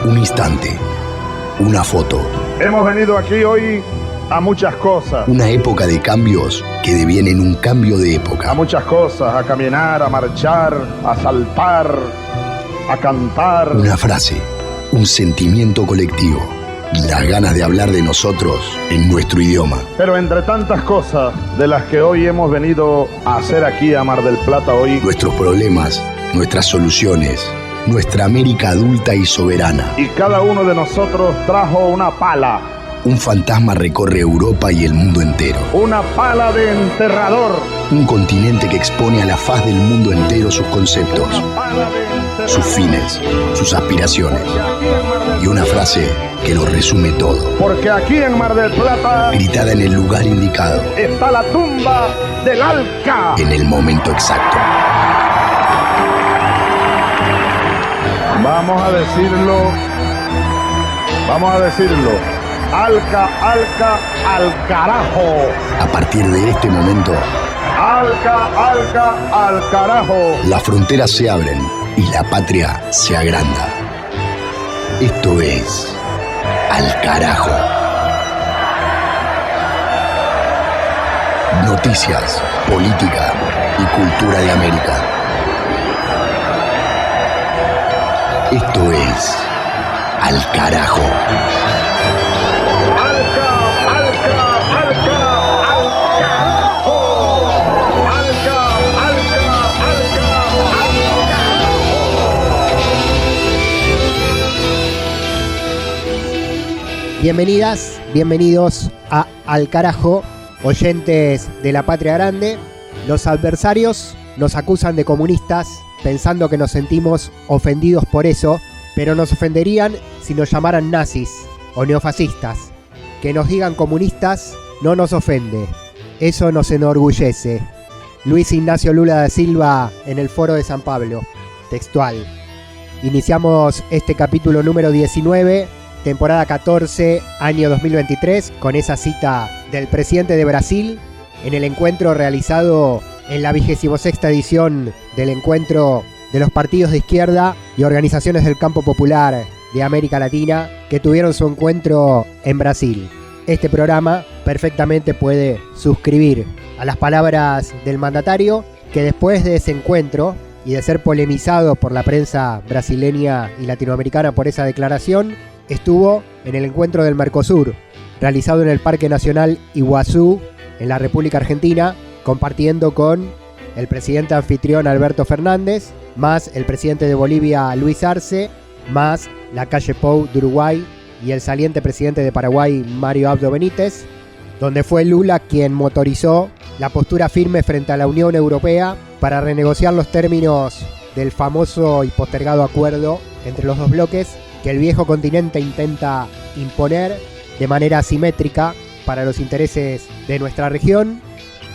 Un instante, una foto. Hemos venido aquí hoy a muchas cosas. Una época de cambios que devienen un cambio de época. A muchas cosas, a caminar, a marchar, a saltar, a cantar. Una frase, un sentimiento colectivo y las ganas de hablar de nosotros en nuestro idioma. Pero entre tantas cosas de las que hoy hemos venido a hacer aquí a Mar del Plata hoy, nuestros problemas, nuestras soluciones, nuestra América adulta y soberana. Y cada uno de nosotros trajo una pala. Un fantasma recorre Europa y el mundo entero. Una pala de enterrador. Un continente que expone a la faz del mundo entero sus conceptos, sus fines, sus aspiraciones. Y una frase que lo resume todo. Porque aquí en Mar del Plata, gritada en el lugar indicado, está la tumba del Alca. En el momento exacto. Vamos a decirlo. Alca, Alca, al carajo. A partir de este momento, Alca, Alca, al carajo. Las fronteras se abren y la patria se agranda. Esto es Al Carajo. Noticias, política y cultura de América. Esto es Al Carajo. Bienvenidas, bienvenidos a Al Carajo, oyentes de la Patria Grande. Los adversarios nos acusan de comunistas pensando que nos sentimos ofendidos por eso, pero nos ofenderían si nos llamaran nazis o neofascistas. Que nos digan comunistas no nos ofende, eso nos enorgullece. Luis Ignacio Lula da Silva en el Foro de San Pablo, textual. Iniciamos este capítulo número 19, temporada 14, año 2023, con esa cita del presidente de Brasil en el encuentro realizado en la 26ª edición del encuentro de los partidos de izquierda y organizaciones del campo popular de América Latina que tuvieron su encuentro en Brasil. Este programa perfectamente puede suscribir a las palabras del mandatario, que después de ese encuentro y de ser polemizado por la prensa brasileña y latinoamericana por esa declaración, estuvo en el encuentro del Mercosur, realizado en el Parque Nacional Iguazú, en la República Argentina, compartiendo con el presidente anfitrión Alberto Fernández, más el presidente de Bolivia Luis Arce, más la calle Pou de Uruguay y el saliente presidente de Paraguay Mario Abdo Benítez, donde fue Lula quien motorizó la postura firme frente a la Unión Europea para renegociar los términos del famoso y postergado acuerdo entre los dos bloques que el viejo continente intenta imponer de manera asimétrica para los intereses de nuestra región.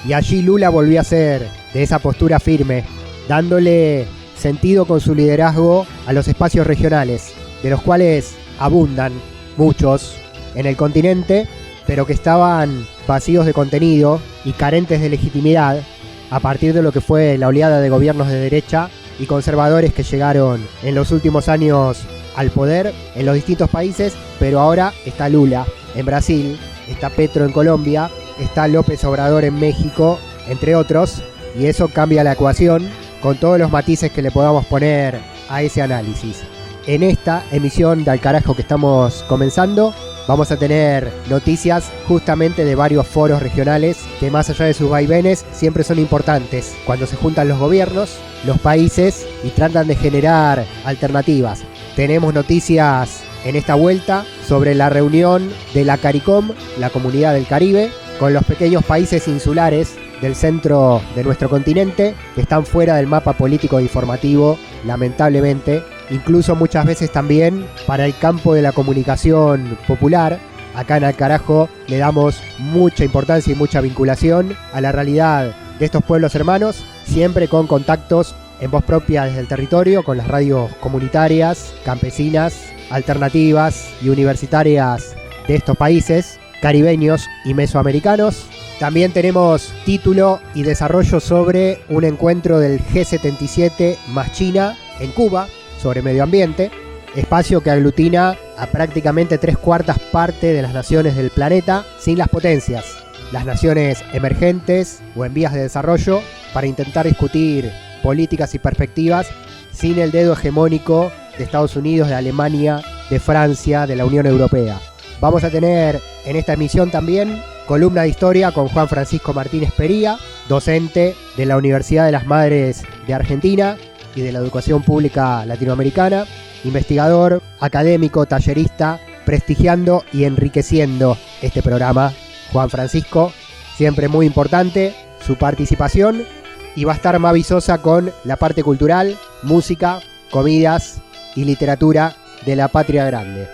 Y allí Lula volvió a ser de esa postura firme, dándole sentido con su liderazgo a los espacios regionales, de los cuales abundan muchos en el continente, pero que estaban vacíos de contenido y carentes de legitimidad a partir de lo que fue la oleada de gobiernos de derecha y conservadores que llegaron en los últimos años al poder en los distintos países. Pero ahora está Lula en Brasil, está Petro en Colombia, está López Obrador en México, entre otros, y eso cambia la ecuación con todos los matices que le podamos poner a ese análisis. En esta emisión de Al Carajo que estamos comenzando, vamos a tener noticias justamente de varios foros regionales que, más allá de sus vaivenes, siempre son importantes cuando se juntan los gobiernos, los países y tratan de generar alternativas. Tenemos noticias en esta vuelta sobre la reunión de la CARICOM, la Comunidad del Caribe, con los pequeños países insulares del centro de nuestro continente que están fuera del mapa político e informativo, lamentablemente. Incluso muchas veces también para el campo de la comunicación popular. Acá en Al Carajo le damos mucha importancia y mucha vinculación a la realidad de estos pueblos hermanos, siempre con contactos en voz propia desde el territorio, con las radios comunitarias, campesinas, alternativas y universitarias de estos países, caribeños y mesoamericanos. También tenemos título y desarrollo sobre un encuentro del G77 más China en Cuba, sobre medio ambiente. espacio que aglutina a prácticamente 3/4 partes de las naciones del planeta, sin las potencias, las naciones emergentes o en vías de desarrollo, para intentar discutir políticas y perspectivas sin el dedo hegemónico de Estados Unidos, de Alemania, de Francia, de la Unión Europea. Vamos a tener en esta emisión también columna de historia con Juan Francisco Martínez Pería, docente de la Universidad de las Madres de Argentina y de la Educación Pública Latinoamericana, investigador, académico, tallerista, prestigiando y enriqueciendo este programa. Juan Francisco, siempre muy importante su participación, y va a estar Mavi Sosa con la parte cultural, música, comidas y literatura de la Patria Grande.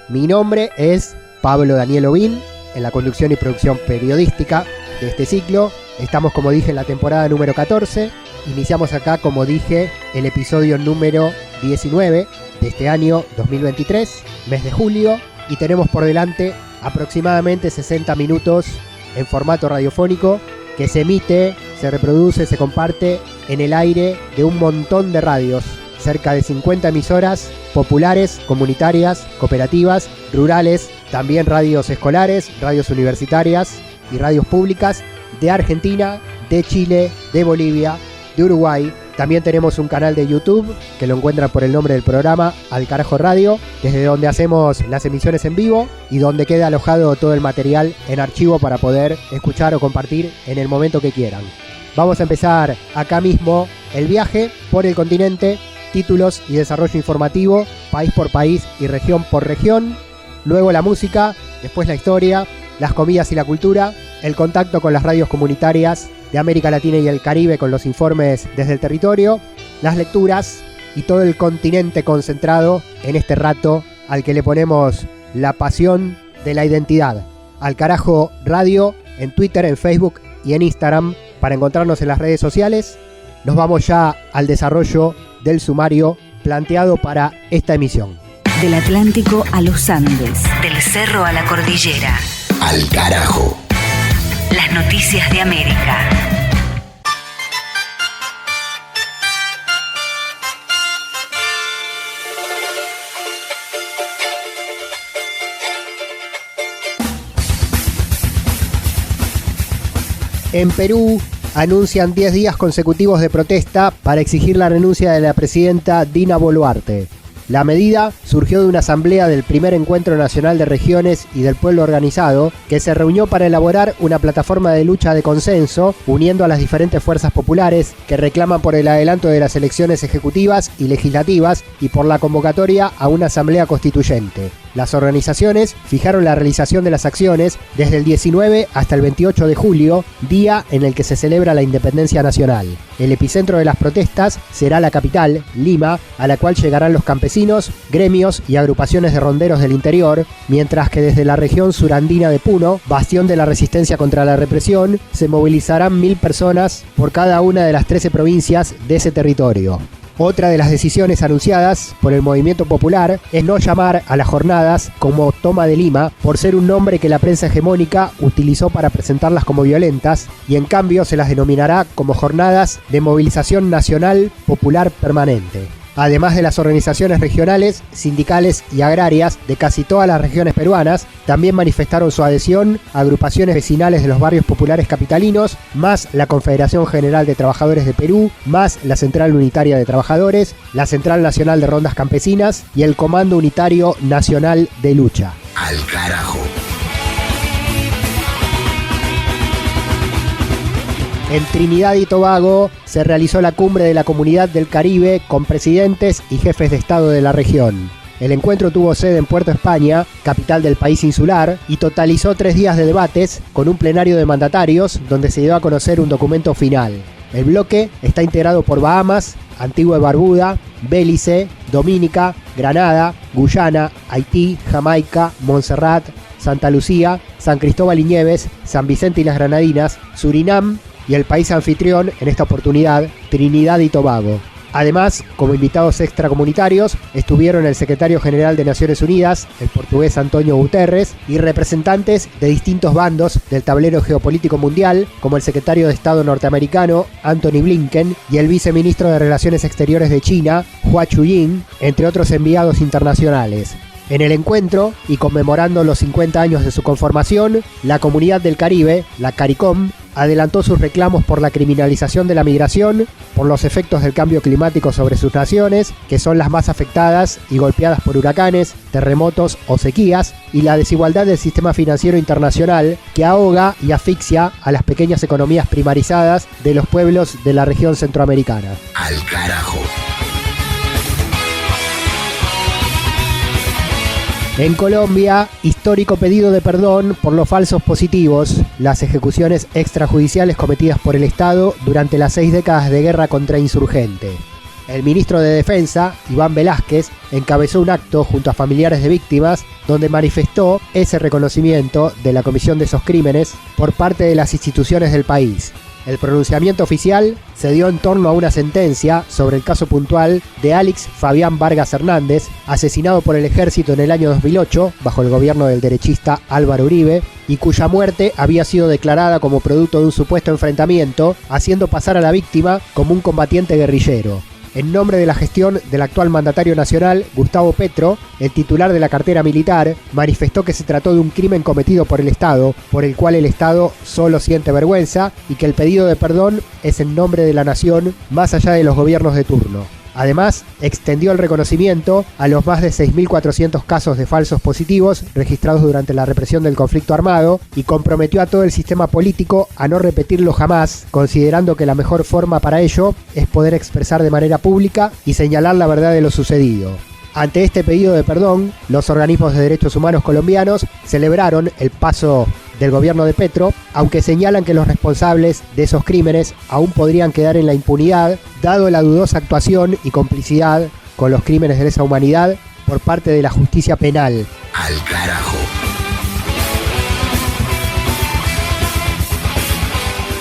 Mi nombre es Pablo Daniel Ovín, en la conducción y producción periodística de este ciclo. Estamos, como dije, en la temporada número 14. Iniciamos acá, como dije, el episodio número 19 de este año 2023, mes de julio, y tenemos por delante aproximadamente 60 minutos en formato radiofónico que se emite, se reproduce, se comparte en el aire de un montón de radios, cerca de 50 emisoras populares, comunitarias, cooperativas, rurales, también radios escolares, radios universitarias y radios públicas de Argentina, de Chile, de Bolivia, de Uruguay. También tenemos un canal de YouTube que lo encuentran por el nombre del programa, Al Carajo Radio, desde donde hacemos las emisiones en vivo y donde queda alojado todo el material en archivo para poder escuchar o compartir en el momento que quieran. Vamos a empezar acá mismo el viaje por el continente, títulos y desarrollo informativo, país por país y región por región, luego la música, después la historia, las comidas y la cultura, el contacto con las radios comunitarias de América Latina y el Caribe con los informes desde el territorio, las lecturas y todo el continente concentrado en este rato al que le ponemos la pasión de la identidad. Al Carajo Radio en Twitter, en Facebook y en Instagram para encontrarnos en las redes sociales. Nos vamos ya al desarrollo del sumario planteado para esta emisión. Del Atlántico a los Andes, del cerro a la cordillera. Al Carajo. Las noticias de América. En Perú anuncian 10 días consecutivos de protesta para exigir la renuncia de la presidenta Dina Boluarte. La medida surgió de una asamblea del primer Encuentro Nacional de Regiones y del Pueblo Organizado, que se reunió para elaborar una plataforma de lucha de consenso, uniendo a las diferentes fuerzas populares que reclaman por el adelanto de las elecciones ejecutivas y legislativas y por la convocatoria a una asamblea constituyente. Las organizaciones fijaron la realización de las acciones desde el 19 hasta el 28 de julio, día en el que se celebra la independencia nacional. El epicentro de las protestas será la capital, Lima, a la cual llegarán los campesinos, gremios y agrupaciones de ronderos del interior, mientras que desde la región surandina de Puno, bastión de la resistencia contra la represión, se movilizarán 1000 personas por cada una de las 13 provincias de ese territorio. Otra de las decisiones anunciadas por el movimiento popular es no llamar a las jornadas como Toma de Lima por ser un nombre que la prensa hegemónica utilizó para presentarlas como violentas, y en cambio se las denominará como Jornadas de Movilización Nacional Popular Permanente. Además de las organizaciones regionales, sindicales y agrarias de casi todas las regiones peruanas, también manifestaron su adhesión a agrupaciones vecinales de los barrios populares capitalinos, más la Confederación General de Trabajadores de Perú, más la Central Unitaria de Trabajadores, la Central Nacional de Rondas Campesinas y el Comando Unitario Nacional de Lucha. Al Carajo. En Trinidad y Tobago se realizó la cumbre de la Comunidad del Caribe con presidentes y jefes de Estado de la región. El encuentro tuvo sede en Puerto España, capital del país insular, y totalizó 3 días de debates con un plenario de mandatarios donde se dio a conocer un documento final. El bloque está integrado por Bahamas, Antigua y Barbuda, Belice, Dominica, Granada, Guyana, Haití, Jamaica, Montserrat, Santa Lucía, San Cristóbal y Nieves, San Vicente y las Granadinas, Surinam y el país anfitrión, en esta oportunidad, Trinidad y Tobago. Además, como invitados extracomunitarios, estuvieron el secretario general de Naciones Unidas, el portugués Antonio Guterres, y representantes de distintos bandos del tablero geopolítico mundial, como el secretario de Estado norteamericano, Antony Blinken, y el viceministro de Relaciones Exteriores de China, Hua Chunying, entre otros enviados internacionales. En el encuentro, y conmemorando los 50 años de su conformación, la Comunidad del Caribe, la CARICOM, adelantó sus reclamos por la criminalización de la migración, por los efectos del cambio climático sobre sus naciones, que son las más afectadas y golpeadas por huracanes, terremotos o sequías, y la desigualdad del sistema financiero internacional, que ahoga y asfixia a las pequeñas economías primarizadas de los pueblos de la región centroamericana. Al carajo. En Colombia, histórico pedido de perdón por los falsos positivos, las ejecuciones extrajudiciales cometidas por el Estado durante las 6 décadas de guerra contra insurgente. El ministro de Defensa, Iván Velásquez, encabezó un acto junto a familiares de víctimas donde manifestó ese reconocimiento de la comisión de esos crímenes por parte de las instituciones del país. El pronunciamiento oficial se dio en torno a una sentencia sobre el caso puntual de Alex Fabián Vargas Hernández, asesinado por el ejército en el año 2008 bajo el gobierno del derechista Álvaro Uribe, y cuya muerte había sido declarada como producto de un supuesto enfrentamiento, haciendo pasar a la víctima como un combatiente guerrillero. En nombre de la gestión del actual mandatario nacional, Gustavo Petro, el titular de la cartera militar, manifestó que se trató de un crimen cometido por el Estado, por el cual el Estado solo siente vergüenza, y que el pedido de perdón es en nombre de la nación, más allá de los gobiernos de turno. Además, extendió el reconocimiento a los más de 6.400 casos de falsos positivos registrados durante la represión del conflicto armado y comprometió a todo el sistema político a no repetirlo jamás, considerando que la mejor forma para ello es poder expresar de manera pública y señalar la verdad de lo sucedido. Ante este pedido de perdón, los organismos de derechos humanos colombianos celebraron el paso del gobierno de Petro, aunque señalan que los responsables de esos crímenes aún podrían quedar en la impunidad, dado la dudosa actuación y complicidad con los crímenes de lesa humanidad por parte de la justicia penal. Al carajo.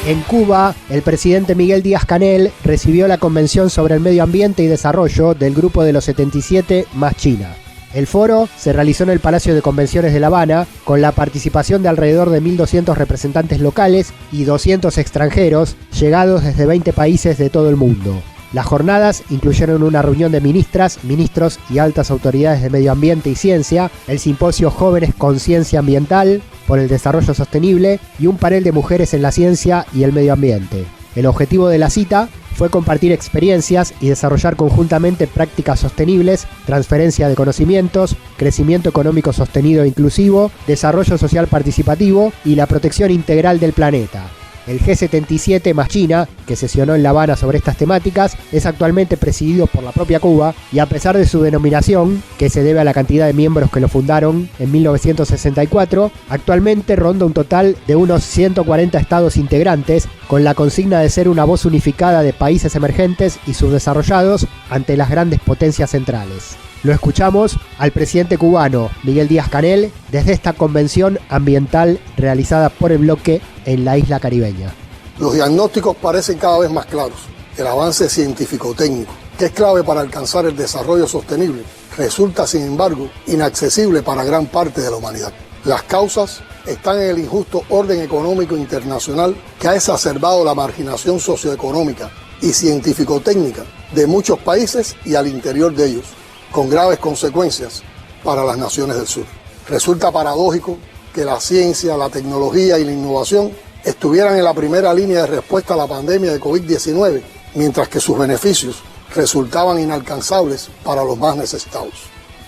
En Cuba, el presidente Miguel Díaz-Canel recibió la Convención sobre el Medio Ambiente y Desarrollo del Grupo de los 77 más China. El foro se realizó en el Palacio de Convenciones de La Habana con la participación de alrededor de 1.200 representantes locales y 200 extranjeros llegados desde 20 países de todo el mundo. Las jornadas incluyeron una reunión de ministras, ministros y altas autoridades de medio ambiente y ciencia, el simposio Jóvenes con Ciencia Ambiental por el Desarrollo Sostenible y un panel de mujeres en la ciencia y el medio ambiente. El objetivo de la cita fue compartir experiencias y desarrollar conjuntamente prácticas sostenibles, transferencia de conocimientos, crecimiento económico sostenido e inclusivo, desarrollo social participativo y la protección integral del planeta. El G77 más China, que sesionó en La Habana sobre estas temáticas, es actualmente presidido por la propia Cuba y a pesar de su denominación, que se debe a la cantidad de miembros que lo fundaron en 1964, actualmente ronda un total de unos 140 estados integrantes, con la consigna de ser una voz unificada de países emergentes y subdesarrollados ante las grandes potencias centrales. Lo escuchamos al presidente cubano Miguel Díaz-Canel desde esta convención ambiental realizada por el bloque en la isla caribeña. Los diagnósticos parecen cada vez más claros. El avance científico-técnico, que es clave para alcanzar el desarrollo sostenible, resulta, sin embargo, inaccesible para gran parte de la humanidad. Las causas están en el injusto orden económico internacional que ha exacerbado la marginación socioeconómica y científico-técnica de muchos países y al interior de ellos, con graves consecuencias para las naciones del sur. Resulta paradójico que la ciencia, la tecnología y la innovación estuvieran en la primera línea de respuesta a la pandemia de COVID-19, mientras que sus beneficios resultaban inalcanzables para los más necesitados.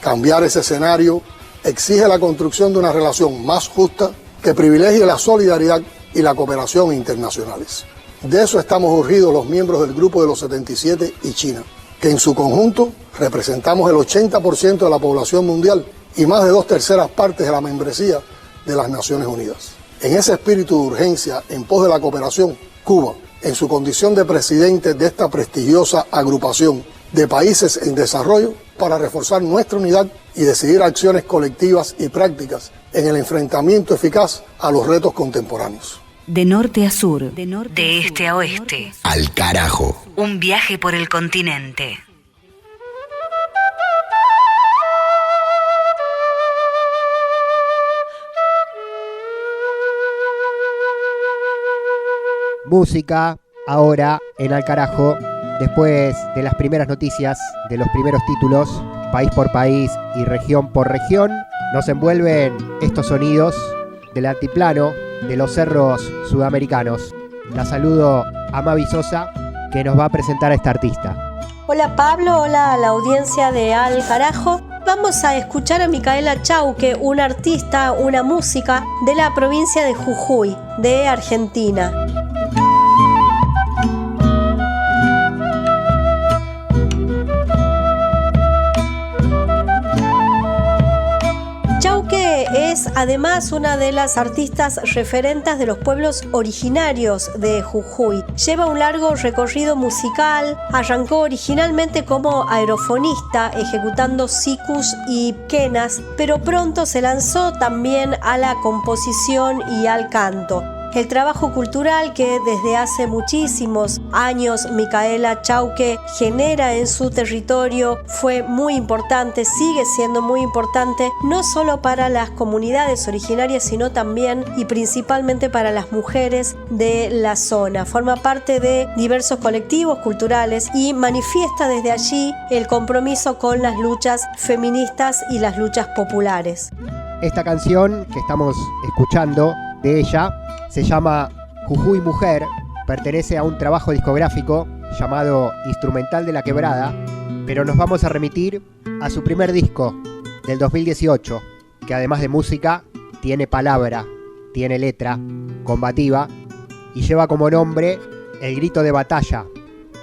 Cambiar ese escenario exige la construcción de una relación más justa que privilegie la solidaridad y la cooperación internacionales. De eso estamos urgidos los miembros del Grupo de los 77 y China, que en su conjunto representamos el 80% de la población mundial y más de 2/3 partes de la membresía de las Naciones Unidas. En ese espíritu de urgencia en pos de la cooperación, Cuba, en su condición de presidente de esta prestigiosa agrupación de países en desarrollo, para reforzar nuestra unidad y decidir acciones colectivas y prácticas en el enfrentamiento eficaz a los retos contemporáneos. De norte a sur, de este a oeste. Al carajo. Un viaje por el continente. Música, ahora en Al Carajo, después de las primeras noticias, de los primeros títulos, país por país y región por región, nos envuelven estos sonidos del altiplano de los cerros sudamericanos. La saludo a Mavi Sosa, que nos va a presentar a esta artista. Hola Pablo, hola a la audiencia de Al Carajo. Vamos a escuchar a Micaela Chauque, una artista, una música de la provincia de Jujuy, de Argentina. Es además una de las artistas referentes de los pueblos originarios de Jujuy. Lleva un largo recorrido musical, arrancó originalmente como aerofonista ejecutando sikus y quenas, pero pronto se lanzó también a la composición y al canto. El trabajo cultural que desde hace muchísimos años Micaela Chauque genera en su territorio fue muy importante, sigue siendo muy importante, no solo para las comunidades originarias, sino también y principalmente para las mujeres de la zona. Forma parte de diversos colectivos culturales y manifiesta desde allí el compromiso con las luchas feministas y las luchas populares. Esta canción que estamos escuchando de ella se llama Jujuy Mujer, pertenece a un trabajo discográfico llamado Instrumental de la Quebrada, pero nos vamos a remitir a su primer disco del 2018, que además de música, tiene palabra, tiene letra, combativa, y lleva como nombre El Grito de Batalla,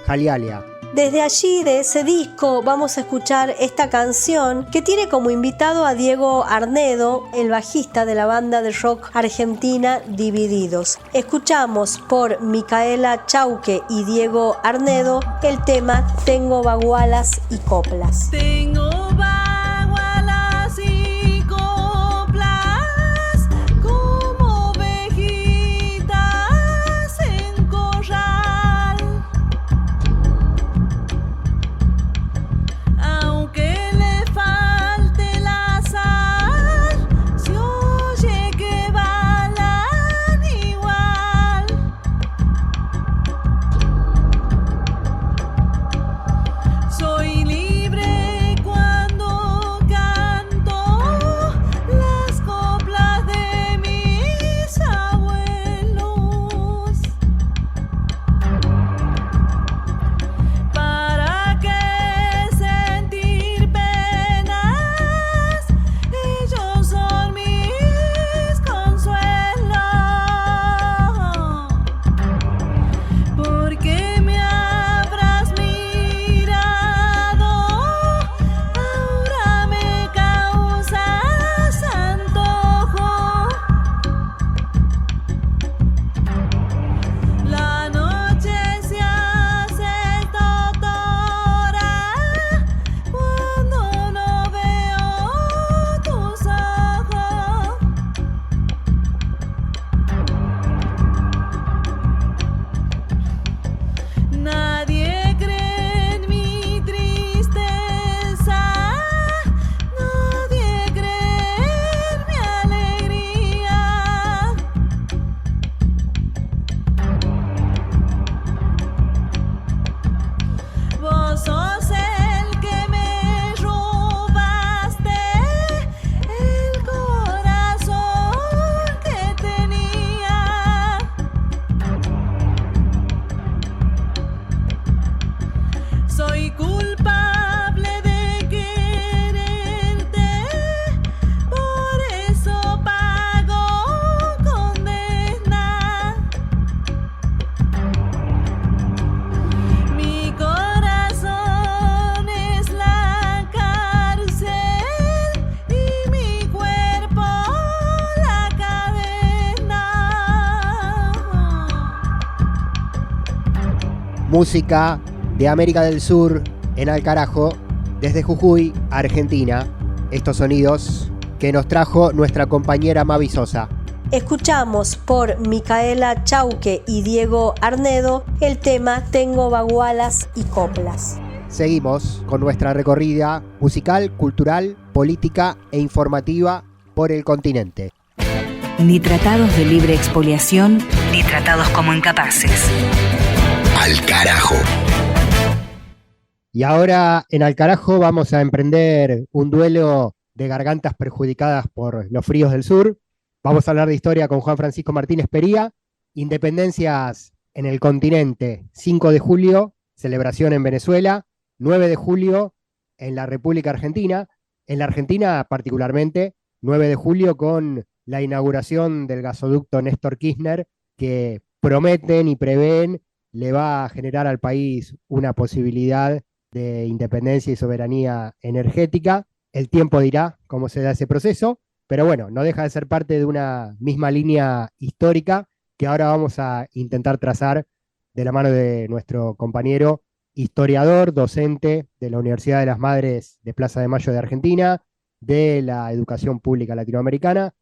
Jalialia. Desde allí, de ese disco, vamos a escuchar esta canción que tiene como invitado a Diego Arnedo, el bajista de la banda de rock argentina Divididos. Escuchamos por Micaela Chauque y Diego Arnedo el tema Tengo bagualas y coplas. Tengo bagualas y coplas como ovejitas en corral. Aunque le falte la sal, se oye que balan igual. Soy libre cuando canto las coplas de mis abuelos. ¿Para qué sentir penas? Ellos son mis consuelos. Porque me habrás mirado, ahora me causas antojo. La noche se hace doctora cuando no veo tus ojos. Nadie cree en mi tristeza, nadie cree en mi alegría. Vos sos el que me robaste el corazón que tenía. Soy culpable de quererte, por eso pago condena. Mi corazón es la cárcel y mi cuerpo la cadena. Música de América del Sur en Al Carajo, desde Jujuy, Argentina. Estos sonidos que nos trajo nuestra compañera Mavi Sosa. Escuchamos por Micaela Chauque y Diego Arnedo el tema Tengo bagualas y coplas. Seguimos con nuestra recorrida musical, cultural, política e informativa por el continente. Ni tratados de libre expoliación, ni tratados como incapaces. Al carajo. Y ahora en Al Carajo vamos a emprender un duelo de gargantas perjudicadas por los fríos del sur. Vamos a hablar de historia con Juan Francisco Martínez Pería. Independencias en el continente, 5 de julio, celebración en Venezuela, 9 de julio en la República Argentina. En la Argentina particularmente, 9 de julio con la inauguración del gasoducto Néstor Kirchner, que prometen y prevén le va a generar al país una posibilidad de independencia y soberanía energética. El tiempo dirá cómo se da ese proceso, pero bueno, no deja de ser parte de una misma línea histórica que ahora vamos a intentar trazar de la mano de nuestro compañero historiador, docente de la Universidad de las Madres de Plaza de Mayo de Argentina, de la educación pública latinoamericana,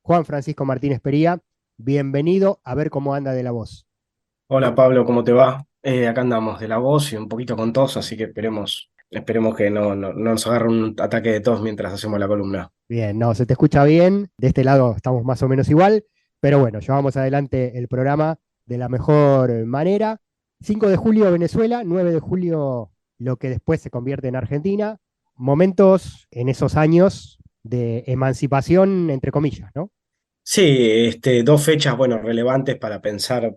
Juan Francisco Martínez Pería. Bienvenido, a ver cómo anda de la voz. Hola Pablo, ¿cómo te va? Acá andamos de la voz y un poquito con tos, así que esperemos que no nos agarre un ataque de tos mientras hacemos la columna. Bien, no, se te escucha bien, de este lado estamos más o menos igual, pero bueno, llevamos adelante el programa de la mejor manera. 5 de julio Venezuela, 9 de julio lo que después se convierte en Argentina, momentos en esos años de emancipación, entre comillas, ¿no? Sí, dos fechas, bueno, relevantes para pensar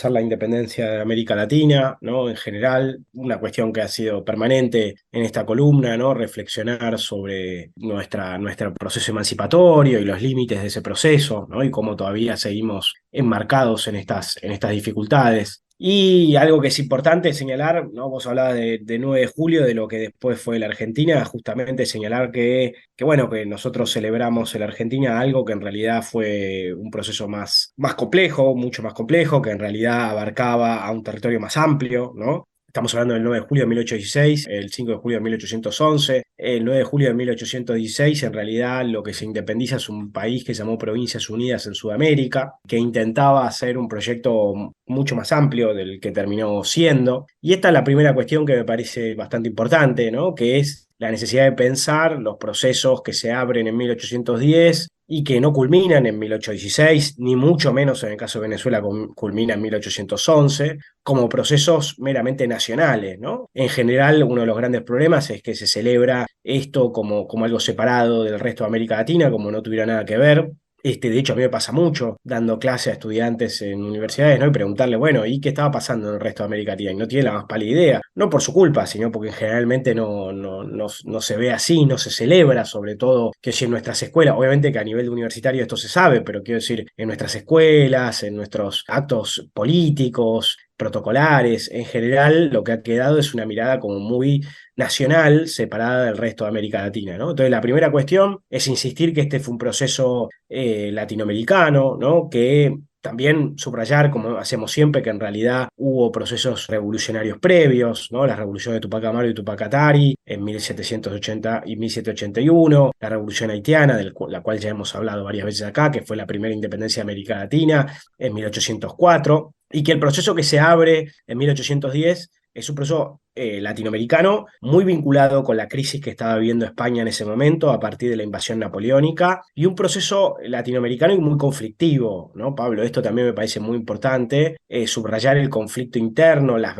la independencia de América Latina, ¿no? En general, una cuestión que ha sido permanente en esta columna, ¿no? Reflexionar sobre nuestro proceso emancipatorio y los límites de ese proceso, ¿no? Y cómo todavía seguimos enmarcados en estas dificultades. Y algo que es importante señalar, ¿no? Vos hablabas de 9 de julio, de lo que después fue la Argentina, justamente señalar que bueno, que nosotros celebramos en la Argentina algo que en realidad fue un proceso más complejo, mucho más complejo, que en realidad abarcaba a un territorio más amplio, ¿no? Estamos hablando del 9 de julio de 1816, el 5 de julio de 1811. El 9 de julio de 1816, en realidad, lo que se independiza es un país que se llamó Provincias Unidas en Sudamérica, que intentaba hacer un proyecto mucho más amplio del que terminó siendo. Y esta es la primera cuestión que me parece bastante importante, ¿no? Que es la necesidad de pensar los procesos que se abren en 1810 y que no culminan en 1816, ni mucho menos en el caso de Venezuela culmina en 1811, como procesos meramente nacionales, ¿no? En general, uno de los grandes problemas es que se celebra esto como algo separado del resto de América Latina, como no tuviera nada que ver. De hecho, a mí me pasa mucho dando clase a estudiantes en universidades, ¿no? Y preguntarle, bueno, ¿y qué estaba pasando en el resto de América Latina? Y no tiene la más pálida idea. No por su culpa, sino porque generalmente no se ve así, no se celebra, sobre todo, que si en nuestras escuelas, obviamente que a nivel universitario esto se sabe, pero quiero decir, en nuestras escuelas, en nuestros actos políticos, protocolares, en general, lo que ha quedado es una mirada como muy nacional, separada del resto de América Latina, ¿no? Entonces, la primera cuestión es insistir que este fue un proceso latinoamericano, ¿no? Que también subrayar, como hacemos siempre, que en realidad hubo procesos revolucionarios previos, ¿no? La revolución de Tupac Amaru y Tupac Katari en 1780 y 1781, la revolución haitiana, de la cual ya hemos hablado varias veces acá, que fue la primera independencia de América Latina en 1804, y que el proceso que se abre en 1810 es un proceso latinoamericano muy vinculado con la crisis que estaba viviendo España en ese momento a partir de la invasión napoleónica, y un proceso latinoamericano y muy conflictivo, ¿no, Pablo? Esto también me parece muy importante, subrayar el conflicto interno, las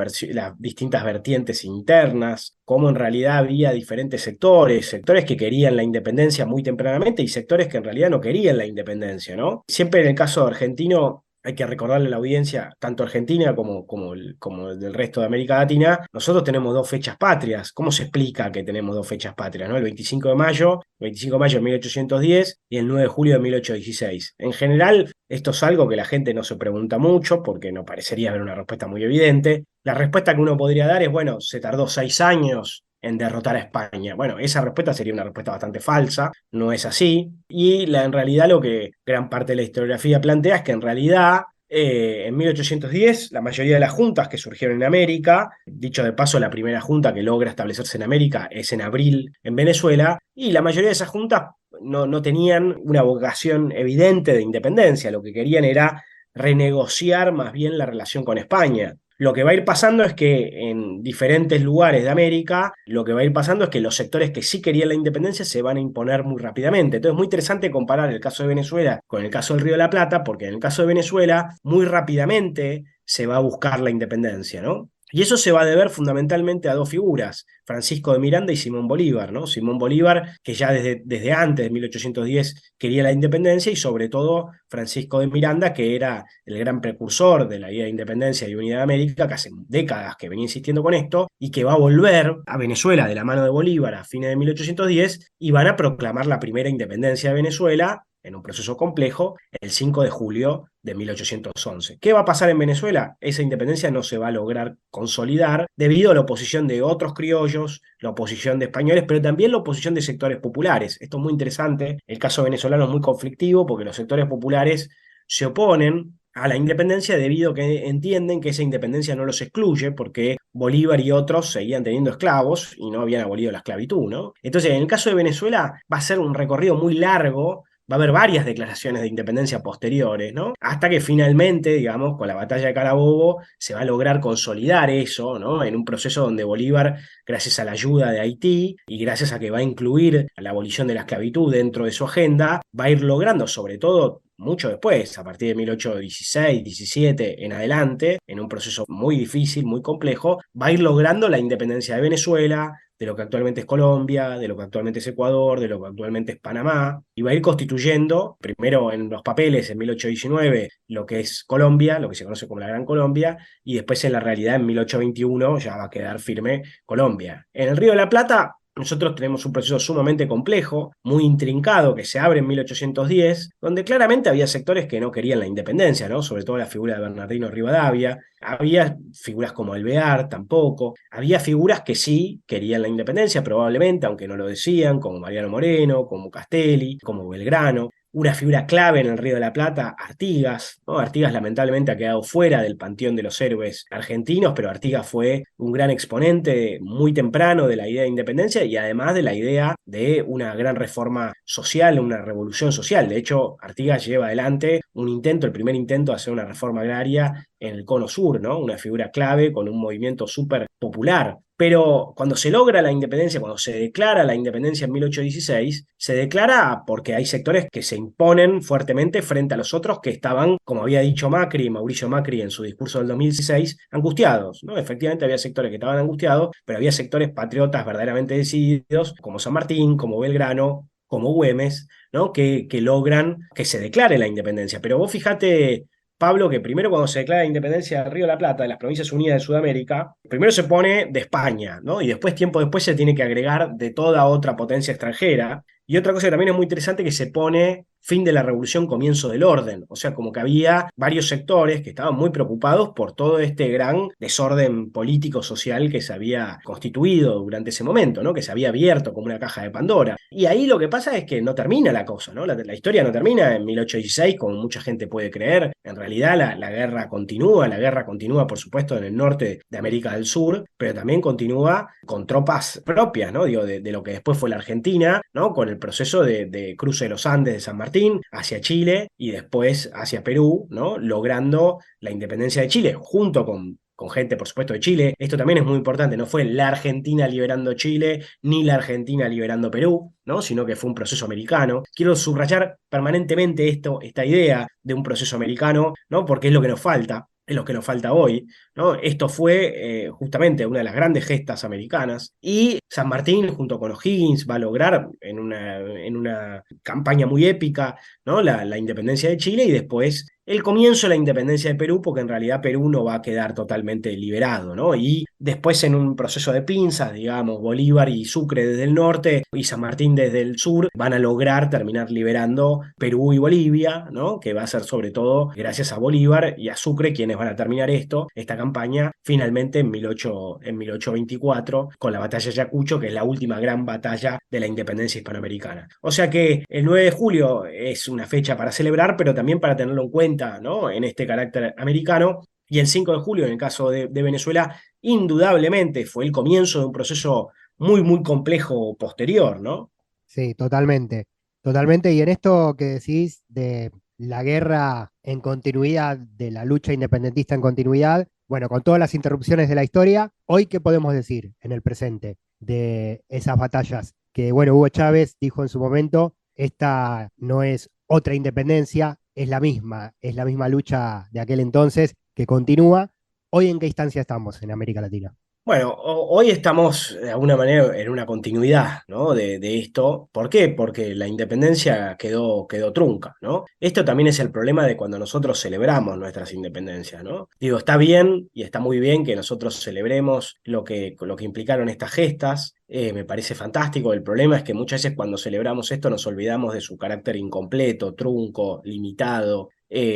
distintas vertientes internas, cómo en realidad había diferentes sectores que querían la independencia muy tempranamente y sectores que en realidad no querían la independencia, ¿no? Siempre en el caso argentino hay que recordarle a la audiencia, tanto Argentina como del resto de América Latina, nosotros tenemos 2 fechas patrias. ¿Cómo se explica que tenemos 2 fechas patrias, ¿no? El 25 de mayo de 1810 y el 9 de julio de 1816. En general, esto es algo que la gente no se pregunta mucho porque no parecería haber una respuesta muy evidente. La respuesta que uno podría dar es, bueno, se tardó 6 años en derrotar a España. Bueno, esa respuesta sería una respuesta bastante falsa, no es así, y en realidad lo que gran parte de la historiografía plantea es que en realidad En 1810, la mayoría de las juntas que surgieron en América, dicho de paso, la primera junta que logra establecerse en América es en abril en Venezuela, y la mayoría de esas juntas no tenían una vocación evidente de independencia, lo que querían era renegociar más bien la relación con España. Lo que va a ir pasando es que en diferentes lugares de América, lo que va a ir pasando es que los sectores que sí querían la independencia se van a imponer muy rápidamente. Entonces es muy interesante comparar el caso de Venezuela con el caso del Río de la Plata, porque en el caso de Venezuela muy rápidamente se va a buscar la independencia, ¿no? Y eso se va a deber fundamentalmente a dos figuras, Francisco de Miranda y Simón Bolívar, ¿no? Simón Bolívar, que ya desde antes de 1810 quería la independencia, y sobre todo Francisco de Miranda, que era el gran precursor de la idea de independencia y unidad de América, que hace décadas que venía insistiendo con esto, y que va a volver a Venezuela de la mano de Bolívar a fines de 1810, y van a proclamar la primera independencia de Venezuela, en un proceso complejo, el 5 de julio de 1811. ¿Qué va a pasar en Venezuela? Esa independencia no se va a lograr consolidar debido a la oposición de otros criollos, la oposición de españoles, pero también la oposición de sectores populares. Esto es muy interesante. El caso venezolano es muy conflictivo porque los sectores populares se oponen a la independencia debido a que entienden que esa independencia no los excluye, porque Bolívar y otros seguían teniendo esclavos y no habían abolido la esclavitud, ¿no? Entonces, en el caso de Venezuela va a ser un recorrido muy largo. Va a haber varias declaraciones de independencia posteriores, ¿no? Hasta que finalmente, digamos, con la batalla de Carabobo, se va a lograr consolidar eso, ¿no? En un proceso donde Bolívar, gracias a la ayuda de Haití y gracias a que va a incluir a la abolición de la esclavitud dentro de su agenda, va a ir logrando, sobre todo mucho después, a partir de 1816, 17 en adelante, en un proceso muy difícil, muy complejo, va a ir logrando la independencia de Venezuela, de lo que actualmente es Colombia, de lo que actualmente es Ecuador, de lo que actualmente es Panamá, y va a ir constituyendo, primero en los papeles en 1819, lo que es Colombia, lo que se conoce como la Gran Colombia, y después en la realidad en 1821 ya va a quedar firme Colombia. En el Río de la Plata nosotros tenemos un proceso sumamente complejo, muy intrincado, que se abre en 1810, donde claramente había sectores que no querían la independencia, ¿no? Sobre todo la figura de Bernardino Rivadavia, había figuras como Alvear tampoco, había figuras que sí querían la independencia probablemente, aunque no lo decían, como Mariano Moreno, como Castelli, como Belgrano. Una figura clave en el Río de la Plata, Artigas, ¿no? Artigas lamentablemente ha quedado fuera del panteón de los héroes argentinos, pero Artigas fue un gran exponente muy temprano de la idea de independencia y además de la idea de una gran reforma social, una revolución social. De hecho, Artigas lleva adelante el primer intento de hacer una reforma agraria en el Cono Sur, ¿no? Una figura clave con un movimiento súper popular. Pero cuando se logra la independencia, cuando se declara la independencia en 1816, se declara porque hay sectores que se imponen fuertemente frente a los otros que estaban, como había dicho Mauricio Macri en su discurso del 2016, angustiados, ¿no? Efectivamente había sectores que estaban angustiados, pero había sectores patriotas verdaderamente decididos, como San Martín, como Belgrano, como Güemes, ¿no? Que logran que se declare la independencia. Pero vos fíjate, Pablo, que primero cuando se declara la independencia del Río de la Plata, de las Provincias Unidas de Sudamérica, primero se pone de España, ¿no? Y después, tiempo después, se tiene que agregar de toda otra potencia extranjera. Y otra cosa que también es muy interesante, que se pone fin de la revolución, comienzo del orden. O sea, como que había varios sectores que estaban muy preocupados por todo este gran desorden político-social que se había constituido durante ese momento, ¿no? Que se había abierto como una caja de Pandora. Y ahí lo que pasa es que no termina la cosa, ¿no? La historia no termina en 1816, como mucha gente puede creer. En realidad la guerra continúa, por supuesto, en el norte de América del Sur, pero también continúa con tropas propias, ¿no? Digo, de lo que después fue la Argentina, ¿no? Con el proceso de cruce de los Andes de San Martín hacia Chile y después hacia Perú, ¿no? Logrando la independencia de Chile, junto con gente, por supuesto, de Chile. Esto también es muy importante, no fue la Argentina liberando Chile, ni la Argentina liberando Perú, ¿no? Sino que fue un proceso americano. Quiero subrayar permanentemente esta idea de un proceso americano, ¿no? Porque es lo que nos falta. Es lo que nos falta hoy, ¿no? Esto fue justamente una de las grandes gestas americanas, y San Martín junto con O'Higgins va a lograr en una campaña muy épica, ¿no? la independencia de Chile y después el comienzo de la independencia de Perú, porque en realidad Perú no va a quedar totalmente liberado, ¿no? Y después en un proceso de pinzas, digamos, Bolívar y Sucre desde el norte y San Martín desde el sur van a lograr terminar liberando Perú y Bolivia, ¿no? Que va a ser sobre todo gracias a Bolívar y a Sucre quienes van a terminar esta campaña finalmente en 1824 con la batalla de Ayacucho, que es la última gran batalla de la independencia hispanoamericana. O sea que el 9 de julio es una fecha para celebrar, pero también para tenerlo en cuenta cuenta, ¿no? En este carácter americano. Y el 5 de julio, en el caso de Venezuela, indudablemente fue el comienzo de un proceso muy, muy complejo posterior, ¿no? Sí, totalmente. Totalmente. Y en esto que decís de la guerra en continuidad, de la lucha independentista en continuidad, bueno, con todas las interrupciones de la historia, hoy, ¿qué podemos decir en el presente de esas batallas? Que, bueno, Hugo Chávez dijo en su momento, esta no es otra independencia, es la misma lucha de aquel entonces que continúa. ¿Hoy en qué instancia estamos en América Latina? Bueno, hoy estamos de alguna manera en una continuidad, ¿no? de esto. ¿Por qué? Porque la independencia quedó trunca, ¿no? Esto también es el problema de cuando nosotros celebramos nuestras independencias, ¿no? Digo, está bien y está muy bien que nosotros celebremos lo que implicaron estas gestas. Me parece fantástico. El problema es que muchas veces cuando celebramos esto nos olvidamos de su carácter incompleto, trunco, limitado.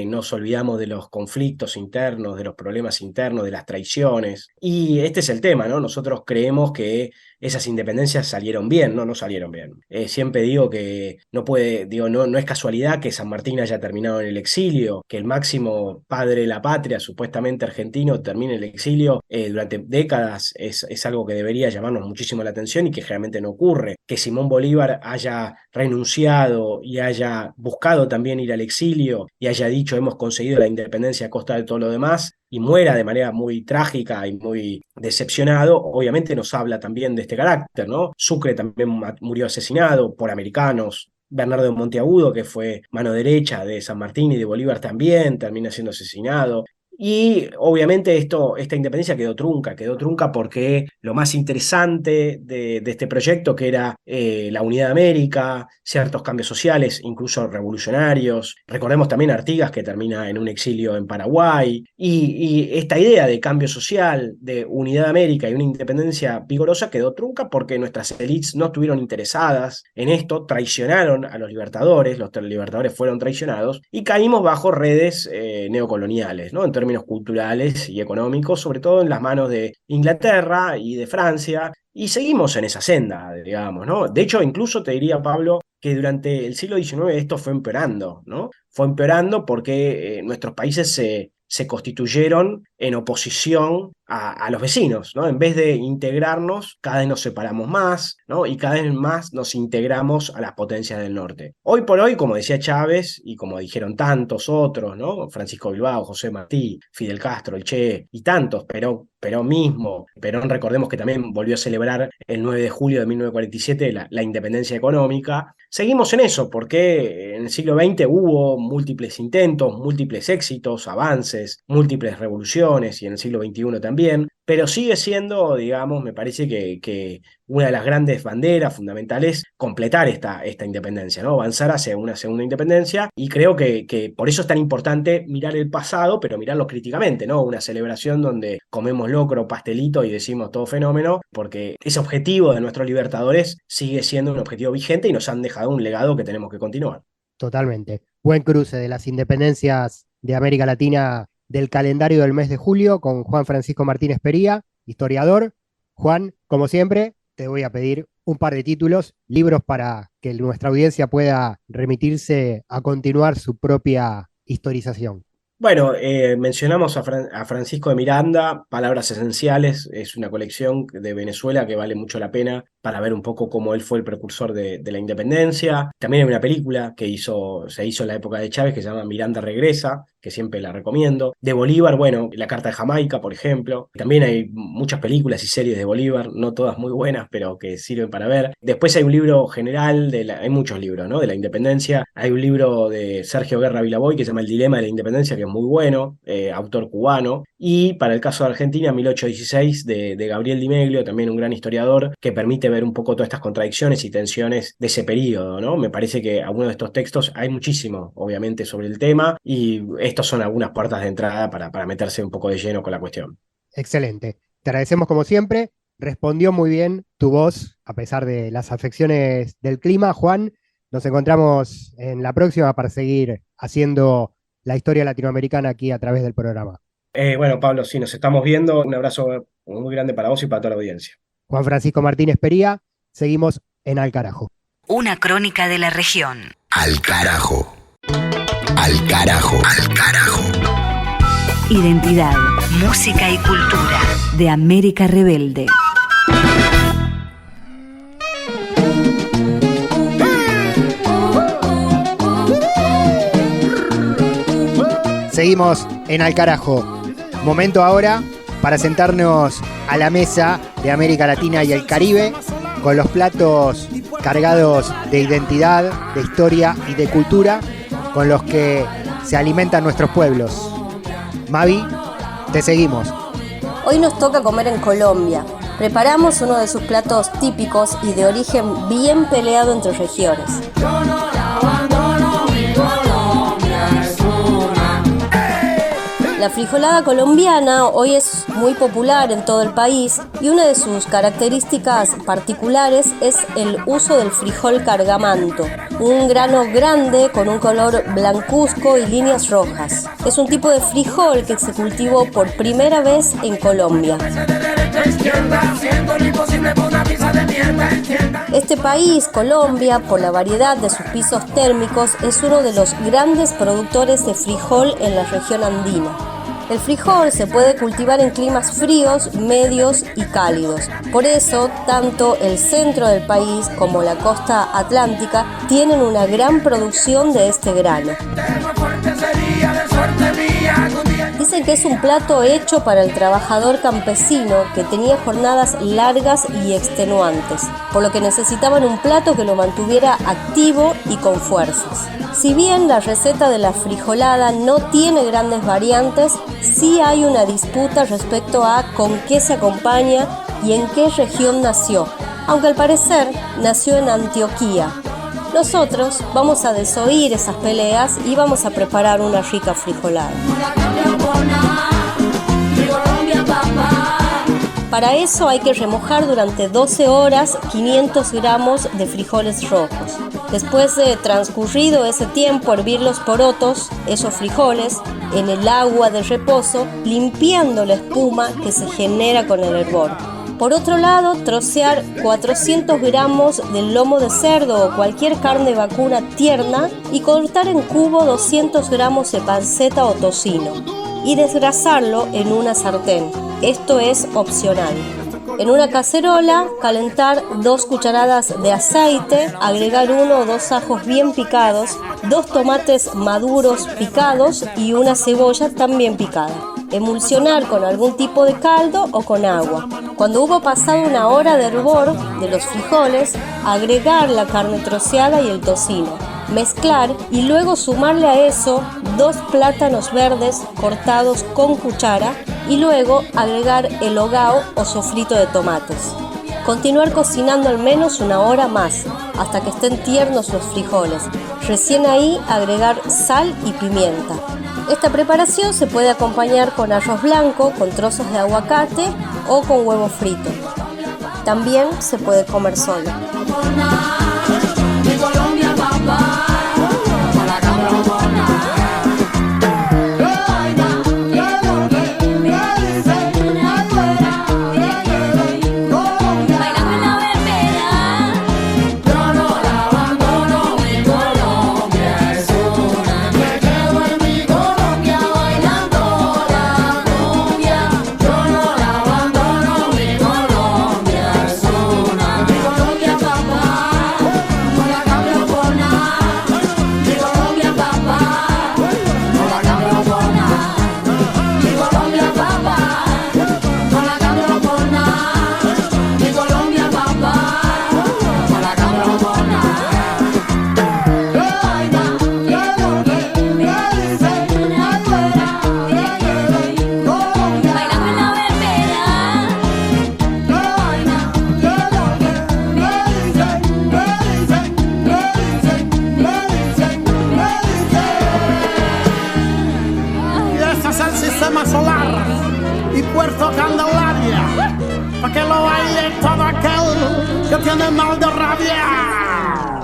Nos olvidamos de los conflictos internos, de los problemas internos, de las traiciones. Y este es el tema, ¿no? Nosotros creemos que esas independencias salieron bien, no salieron bien. Siempre digo que no es casualidad que San Martín haya terminado en el exilio, que el máximo padre de la patria, supuestamente argentino, termine en el exilio durante décadas, es algo que debería llamarnos muchísimo la atención y que generalmente no ocurre. Que Simón Bolívar haya renunciado y haya buscado también ir al exilio y haya dicho hemos conseguido la independencia a costa de todo lo demás, y muera de manera muy trágica y muy decepcionado, obviamente nos habla también de este carácter, ¿no? Sucre también murió asesinado por americanos. Bernardo de Monteagudo, que fue mano derecha de San Martín y de Bolívar, también termina siendo asesinado. Y obviamente esta independencia quedó trunca porque lo más interesante de este proyecto, que era la unidad de América, ciertos cambios sociales, incluso revolucionarios, recordemos también a Artigas, que termina en un exilio en Paraguay, y esta idea de cambio social, de unidad de América y una independencia vigorosa quedó trunca porque nuestras élites no estuvieron interesadas en esto, traicionaron a los libertadores fueron traicionados y caímos bajo redes neocoloniales, ¿no? En términos culturales y económicos, sobre todo en las manos de Inglaterra y de Francia, y seguimos en esa senda, digamos, ¿no? De hecho, incluso te diría, Pablo, que durante el siglo XIX esto fue empeorando, ¿no? Fue empeorando porque nuestros países se constituyeron en oposición a los vecinos, ¿no? En vez de integrarnos, cada vez nos separamos más, ¿no? Y cada vez más nos integramos a las potencias del norte. Hoy por hoy, como decía Chávez, y como dijeron tantos otros, ¿no? Francisco Bilbao, José Martí, Fidel Castro, el Che, y tantos, Perón mismo. Perón, recordemos que también volvió a celebrar el 9 de julio de 1947 la independencia económica. Seguimos en eso, porque en el siglo XX hubo múltiples intentos, múltiples éxitos, avances, múltiples revoluciones, y en el siglo XXI también, pero sigue siendo, digamos, me parece que una de las grandes banderas fundamentales completar esta independencia, ¿no? Avanzar hacia una segunda independencia, y creo que por eso es tan importante mirar el pasado, pero mirarlo críticamente, ¿no? Una celebración donde comemos locro, pastelito y decimos todo fenómeno, porque ese objetivo de nuestros libertadores sigue siendo un objetivo vigente y nos han dejado un legado que tenemos que continuar. Totalmente. Buen cruce de las independencias de América Latina del calendario del mes de julio con Juan Francisco Martínez Pería, historiador. Juan, como siempre, te voy a pedir un par de títulos, libros para que nuestra audiencia pueda remitirse a continuar su propia historización. Bueno, mencionamos a Francisco de Miranda, Palabras Esenciales, es una colección de Venezuela que vale mucho la pena para ver un poco cómo él fue el precursor de la independencia. También hay una película que se hizo en la época de Chávez que se llama Miranda Regresa, que siempre la recomiendo. De Bolívar, bueno, La Carta de Jamaica, por ejemplo. También hay muchas películas y series de Bolívar, no todas muy buenas, pero que sirven para ver. Después hay un libro general, hay muchos libros, ¿no? De la independencia. Hay un libro de Sergio Guerra Vilaboy que se llama El Dilema de la Independencia, que es muy bueno, autor cubano. Y para el caso de Argentina, 1816, de Gabriel Di Meglio, también un gran historiador, que permite ver un poco todas estas contradicciones y tensiones de ese periodo, ¿no? Me parece que algunos de estos textos hay muchísimo, obviamente, sobre el tema, y estos son algunas puertas de entrada para meterse un poco de lleno con la cuestión. Excelente. Te agradecemos como siempre. Respondió muy bien tu voz, a pesar de las afecciones del clima. Juan, nos encontramos en la próxima para seguir haciendo la historia latinoamericana aquí a través del programa. Bueno, Pablo, sí, nos estamos viendo. Un abrazo muy grande para vos y para toda la audiencia. Juan Francisco Martínez Pería, seguimos en Al Carajo. Una crónica de la región. Al Carajo. Al carajo. Al carajo. Identidad, música y cultura de América Rebelde. Seguimos en Al carajo. Momento ahora para sentarnos a la mesa de América Latina y el Caribe con los platos cargados de identidad, de historia y de cultura con los que se alimentan nuestros pueblos. Mavi, te seguimos. Hoy nos toca comer en Colombia. Preparamos uno de sus platos típicos y de origen bien peleado entre regiones. La frijolada colombiana hoy es muy popular en todo el país y una de sus características particulares es el uso del frijol cargamanto, un grano grande con un color blancuzco y líneas rojas. Es un tipo de frijol que se cultivó por primera vez en Colombia. Este país, Colombia, por la variedad de sus pisos térmicos, es uno de los grandes productores de frijol en la región andina. El frijol se puede cultivar en climas fríos, medios y cálidos. Por eso, tanto el centro del país como la costa atlántica tienen una gran producción de este grano. Dicen que es un plato hecho para el trabajador campesino que tenía jornadas largas y extenuantes, por lo que necesitaban un plato que lo mantuviera activo y con fuerzas. Si bien la receta de la frijolada no tiene grandes variantes, sí hay una disputa respecto a con qué se acompaña y en qué región nació, aunque al parecer nació en Antioquía. Nosotros vamos a desoír esas peleas y vamos a preparar una rica frijolada. Para eso hay que remojar durante 12 horas 500 gramos de frijoles rojos. Después de transcurrido ese tiempo, hervir los porotos, esos frijoles, en el agua de reposo, limpiando la espuma que se genera con el hervor. Por otro lado, trocear 400 gramos de lomo de cerdo o cualquier carne vacuna tierna y cortar en cubo 200 gramos de panceta o tocino y desgrasarlo en una sartén. Esto es opcional. En una cacerola, calentar 2 cucharadas de aceite, agregar 1 o 2 ajos bien picados, 2 tomates maduros picados y una cebolla también picada. Emulsionar con algún tipo de caldo o con agua. Cuando hubo pasado una hora de hervor de los frijoles, agregar la carne troceada y el tocino. Mezclar y luego sumarle a eso 2 plátanos verdes cortados con cuchara y luego agregar el hogao o sofrito de tomates. Continuar cocinando al menos una hora más hasta que estén tiernos los frijoles. Recién ahí agregar sal y pimienta. Esta preparación se puede acompañar con arroz blanco, con trozos de aguacate o con huevo frito. También se puede comer solo.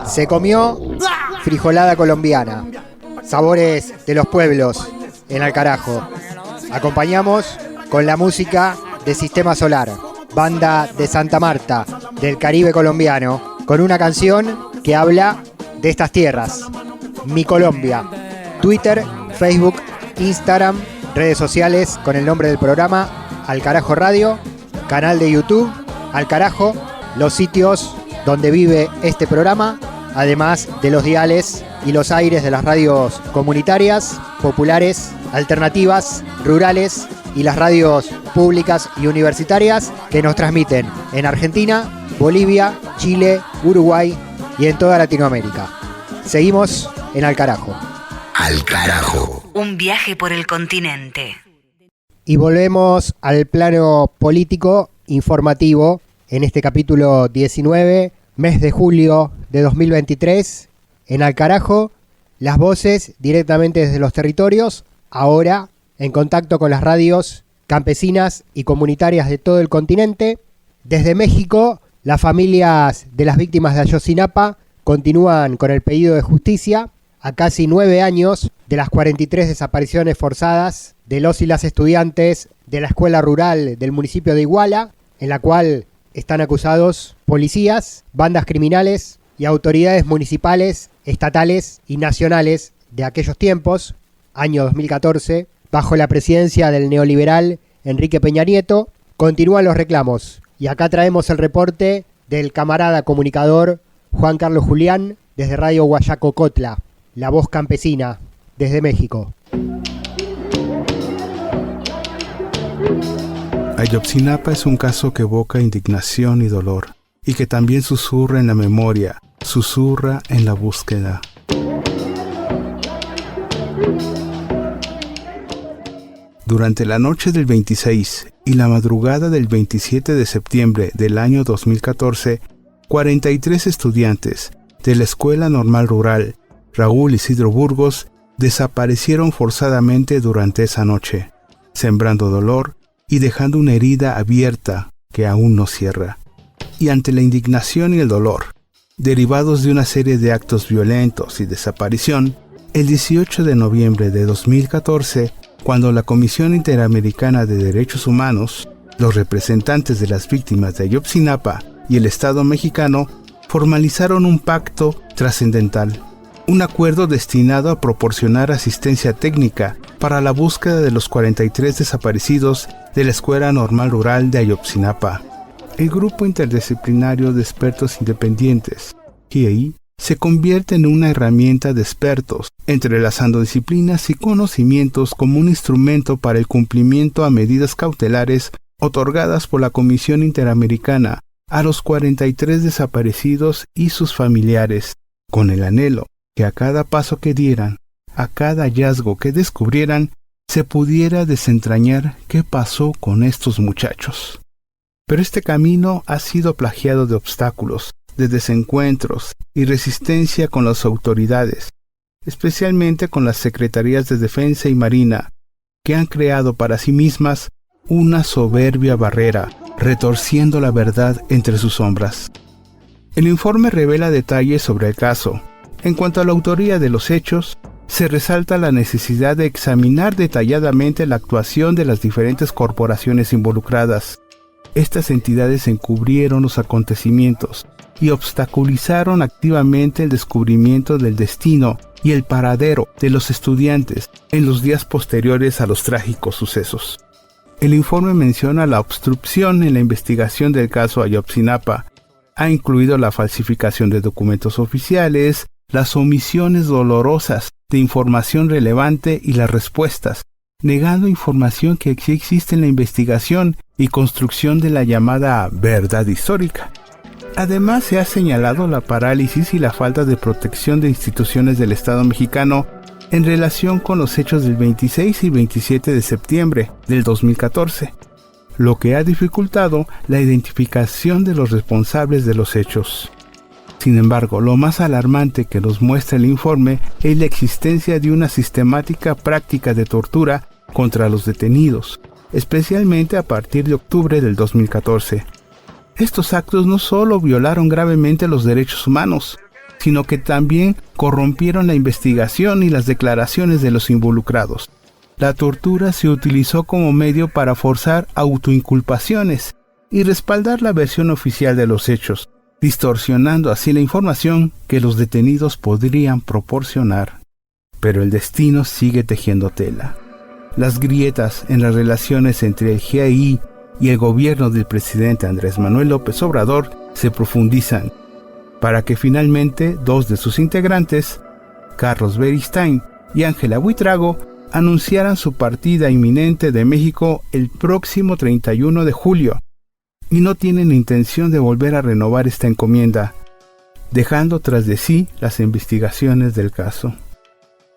Se comió frijolada colombiana, sabores de los pueblos en Al carajo. Acompañamos con la música de Sistema Solar, banda de Santa Marta, del Caribe colombiano, con una canción que habla de estas tierras, Mi Colombia. Twitter, Facebook, Instagram, redes sociales con el nombre del programa Al Carajo Radio, canal de YouTube Al Carajo, los sitios donde vive este programa, además de los diales y los aires de las radios comunitarias, populares, alternativas, rurales y las radios públicas y universitarias que nos transmiten en Argentina, Bolivia, Chile, Uruguay y en toda Latinoamérica. Seguimos en Al Carajo. Al Carajo. Un viaje por el continente. Y volvemos al plano político informativo en este capítulo 19, mes de julio de 2023. En Al Carajo, las voces directamente desde los territorios, ahora en contacto con las radios campesinas y comunitarias de todo el continente. Desde México, las familias de las víctimas de Ayotzinapa continúan con el pedido de justicia a casi 9 años de las 43 desapariciones forzadas de los y las estudiantes de la escuela rural del municipio de Iguala, en la cual están acusados policías, bandas criminales y autoridades municipales, estatales y nacionales de aquellos tiempos, año 2014, bajo la presidencia del neoliberal Enrique Peña Nieto. Continúan los reclamos y acá traemos el reporte del camarada comunicador Juan Carlos Julián desde Radio Guayacocotla, la voz campesina desde México. Ayotzinapa es un caso que evoca indignación y dolor, y que también susurra en la memoria, susurra en la búsqueda. Durante la noche del 26 y la madrugada del 27 de septiembre del año 2014, 43 estudiantes de la Escuela Normal Rural Raúl Isidro Burgos desaparecieron forzadamente durante esa noche, sembrando dolor y dejando una herida abierta que aún no cierra. Y ante la indignación y el dolor, derivados de una serie de actos violentos y desaparición, el 18 de noviembre de 2014, cuando la Comisión Interamericana de Derechos Humanos, los representantes de las víctimas de Ayotzinapa y el Estado mexicano formalizaron un pacto trascendental, un acuerdo destinado a proporcionar asistencia técnica para la búsqueda de los 43 desaparecidos de la Escuela Normal Rural de Ayotzinapa. El Grupo Interdisciplinario de Expertos Independientes, GIEI, se convierte en una herramienta de expertos, entrelazando disciplinas y conocimientos como un instrumento para el cumplimiento a medidas cautelares otorgadas por la Comisión Interamericana a los 43 desaparecidos y sus familiares, con el anhelo que a cada paso que dieran, a cada hallazgo que descubrieran, se pudiera desentrañar qué pasó con estos muchachos. Pero este camino ha sido plagiado de obstáculos, de desencuentros y resistencia con las autoridades, especialmente con las Secretarías de Defensa y Marina, que han creado para sí mismas una soberbia barrera, retorciendo la verdad entre sus sombras. El informe revela detalles sobre el caso. En cuanto a la autoría de los hechos, se resalta la necesidad de examinar detalladamente la actuación de las diferentes corporaciones involucradas. Estas entidades encubrieron los acontecimientos y obstaculizaron activamente el descubrimiento del destino y el paradero de los estudiantes en los días posteriores a los trágicos sucesos. El informe menciona la obstrucción en la investigación del caso Ayotzinapa. Ha incluido la falsificación de documentos oficiales, las omisiones dolorosas de información relevante y las respuestas, negando información que sí existe en la investigación y construcción de la llamada verdad histórica. Además, se ha señalado la parálisis y la falta de protección de instituciones del Estado mexicano en relación con los hechos del 26 y 27 de septiembre del 2014, lo que ha dificultado la identificación de los responsables de los hechos. Sin embargo, lo más alarmante que nos muestra el informe es la existencia de una sistemática práctica de tortura contra los detenidos, especialmente a partir de octubre del 2014. Estos actos no solo violaron gravemente los derechos humanos, sino que también corrompieron la investigación y las declaraciones de los involucrados. La tortura se utilizó como medio para forzar autoinculpaciones y respaldar la versión oficial de los hechos, distorsionando así la información que los detenidos podrían proporcionar. pero el destino sigue tejiendo tela. Las grietas en las relaciones entre el GIEI y el gobierno del presidente Andrés Manuel López Obrador se profundizan, para que finalmente 2 de sus integrantes, Carlos Beristain y Ángela Buitrago, anunciaran su partida inminente de México el próximo 31 de julio, y no tienen intención de volver a renovar esta encomienda, dejando tras de sí las investigaciones del caso.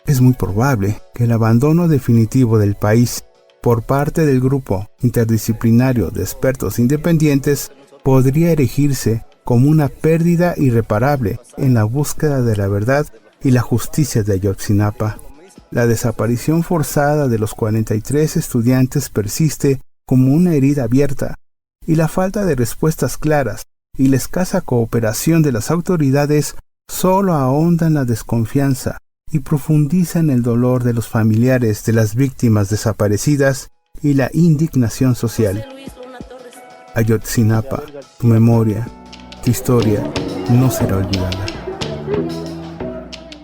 Es muy probable que el abandono definitivo del país por parte del grupo interdisciplinario de expertos independientes podría erigirse como una pérdida irreparable en la búsqueda de la verdad y la justicia de Ayotzinapa. La desaparición forzada de los 43 estudiantes persiste como una herida abierta, y la falta de respuestas claras y la escasa cooperación de las autoridades solo ahondan la desconfianza y profundizan el dolor de los familiares de las víctimas desaparecidas y la indignación social. Ayotzinapa, tu memoria, tu historia no será olvidada.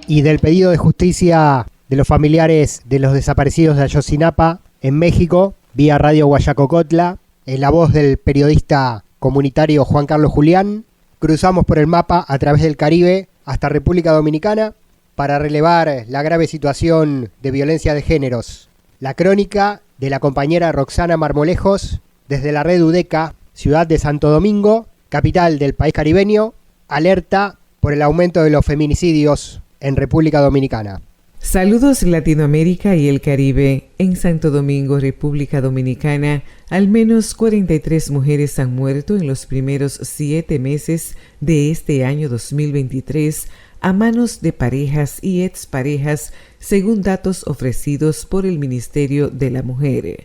Y del pedido de justicia de los familiares de los desaparecidos de Ayotzinapa en México, vía Radio Guayacocotla, en la voz del periodista comunitario Juan Carlos Julián, cruzamos por el mapa a través del Caribe hasta República Dominicana para relevar la grave situación de violencia de géneros. La crónica de la compañera Roxana Marmolejos desde la red UDECA, ciudad de Santo Domingo, capital del país caribeño, alerta por el aumento de los feminicidios en República Dominicana. Saludos Latinoamérica y el Caribe. En Santo Domingo, República Dominicana, al menos 43 mujeres han muerto en los primeros 7 meses de este año 2023 a manos de parejas y exparejas, según datos ofrecidos por el Ministerio de la Mujer.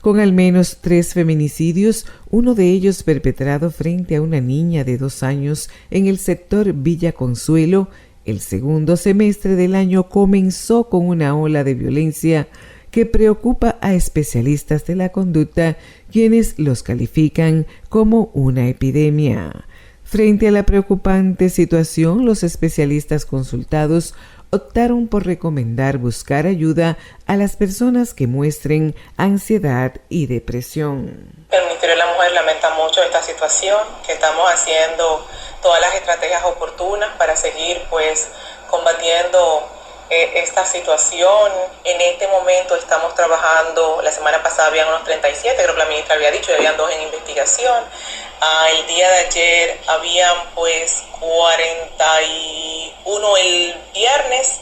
Con al menos 3 feminicidios, uno de ellos perpetrado frente a una niña de 2 años en el sector Villa Consuelo, el segundo semestre del año comenzó con una ola de violencia que preocupa a especialistas de la conducta, quienes los califican como una epidemia. Frente a la preocupante situación, los especialistas consultados optaron por recomendar buscar ayuda a las personas que muestren ansiedad y depresión. El Ministerio de la Mujer lamenta mucho esta situación, que estamos haciendo todas las estrategias oportunas para seguir combatiendo esta situación. En este momento estamos trabajando, la semana pasada habían unos 37, creo que la ministra había dicho, y habían 2 en investigación. El día de ayer habían 41 el viernes,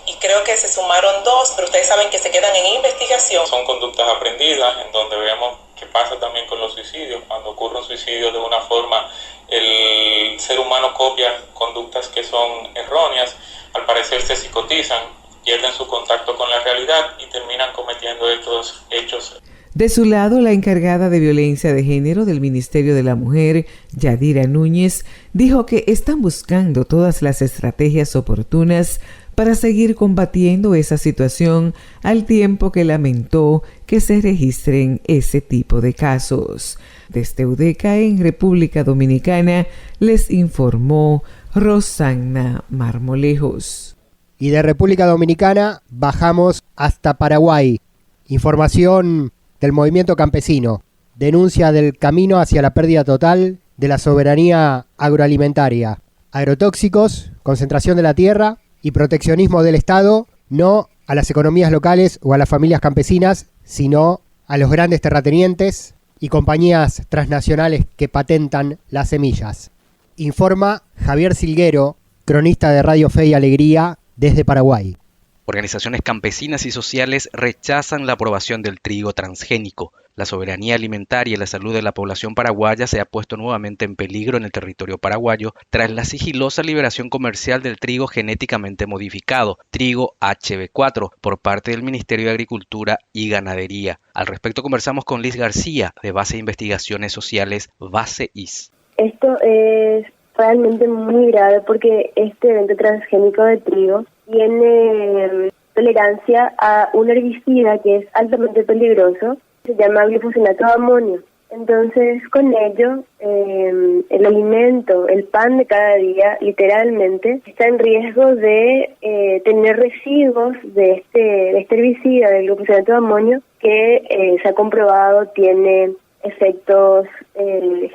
y creo que se sumaron 2, pero ustedes saben que se quedan en investigación. Son conductas aprendidas, en donde vemos qué pasa también con los suicidios. Cuando ocurre un suicidio de una forma, el ser humano copia conductas que son erróneas, al parecer se psicotizan, pierden su contacto con la realidad y terminan cometiendo estos hechos. De su lado, la encargada de violencia de género del Ministerio de la Mujer, Yadira Núñez, dijo que están buscando todas las estrategias oportunas para seguir combatiendo esa situación, al tiempo que lamentó que se registren ese tipo de casos. Desde UDECA en República Dominicana les informó Roxana Marmolejos. Y de República Dominicana bajamos hasta Paraguay. Información del movimiento campesino. Denuncia del camino hacia la pérdida total de la soberanía agroalimentaria. Agrotóxicos, concentración de la tierra y proteccionismo del Estado, no a las economías locales o a las familias campesinas, sino a los grandes terratenientes y compañías transnacionales que patentan las semillas. Informa Javier Silguero, cronista de Radio Fe y Alegría desde Paraguay. Organizaciones campesinas y sociales rechazan la aprobación del trigo transgénico. La soberanía alimentaria y la salud de la población paraguaya se ha puesto nuevamente en peligro en el territorio paraguayo tras la sigilosa liberación comercial del trigo genéticamente modificado, trigo HB4, por parte del Ministerio de Agricultura y Ganadería. Al respecto conversamos con Liz García, de Base de Investigaciones Sociales, BASE-IS. Esto es realmente muy grave porque este evento transgénico de trigo tiene tolerancia a un herbicida que es altamente peligroso, se llama glifosinato de amonio. Entonces, con ello, el alimento, el pan de cada día, literalmente, está en riesgo de tener residuos de este herbicida, del glufosato de amonio, que se ha comprobado tiene efectos